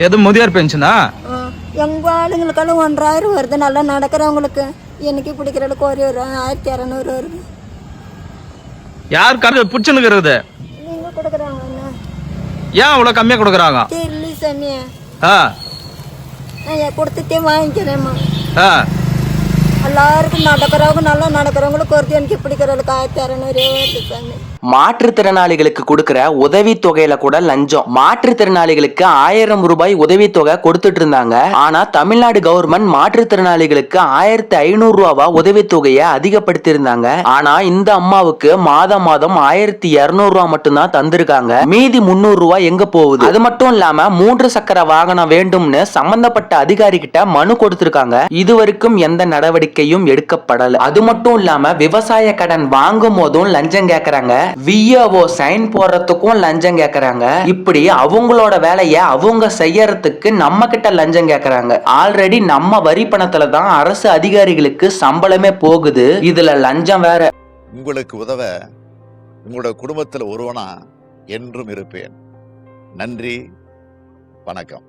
எது முதியோர் பென்ஷனா? எங்க ஆளுங்களுக்கெல்லாம் 1000 வருது. நல்லா நடக்கிறவங்களுக்கு எனக்கு பிடிக்கிறதுக்கு ஒரு 1200 வருது. யார் கரு பிடிச்சுன்னு நீங்க கொடுக்குறாங்க ஏன் அவ்வளோ கம்மியாக கொடுக்குறாங்க? தெரியல சாமி. ஆ நான் கொடுத்துட்டே வாங்கிக்கிறேம்மா. ஆ எல்லாருக்கும் நடக்கிறவங்க நல்லா நடக்கிறவங்களுக்கு ஒரு எனக்கு பிடிக்கிறதுக்கு 1200 வருது சாமி. மாற்றுத்திறனாளிகளுக்கு கொடுக்கிற உதவி தொகையில கூட லஞ்சம். மாற்றுத்திறனாளிகளுக்கு 1000 ரூபாய் உதவி தொகை கொடுத்துட்டு இருந்தாங்க. ஆனா தமிழ்நாடு கவர்மெண்ட் மாற்றுத்திறனாளிகளுக்கு 1500 ரூபாவா உதவி தொகையை அதிகப்படுத்தி இருந்தாங்க. ஆனா இந்த அம்மாவுக்கு மாதம் 1200 ரூபாய் மட்டும்தான் தந்திருக்காங்க. மீதி 300 ரூபாய் எங்க போகுது? அது மட்டும் இல்லாம 3 சக்கர வாகனம் வேண்டும்னு சம்பந்தப்பட்ட அதிகாரி கிட்ட மனு கொடுத்திருக்காங்க. இதுவரைக்கும் எந்த நடவடிக்கையும் எடுக்கப்படல. அது மட்டும் இல்லாம விவசாய கடன் வாங்கும் போதும் லஞ்சம் கேக்குறாங்க. விஏஓ சைன் போடுறதுக்கும் லஞ்சம் கேக்குறாங்க. இப்படி அவங்களோட வேலையை அவங்க செய்யறதுக்கு நம்ம கிட்ட லஞ்சம் கேக்குறாங்க. ஆல்ரெடி நம்ம வரி பணத்துல தான் அரசு அதிகாரிகளுக்கு சம்பளமே போகுது. இதுல லஞ்சம் வேற. உங்களுக்கு உதவ உங்களோட குடும்பத்தில் ஒருவனா என்றும் இருப்பேன். நன்றி, வணக்கம்.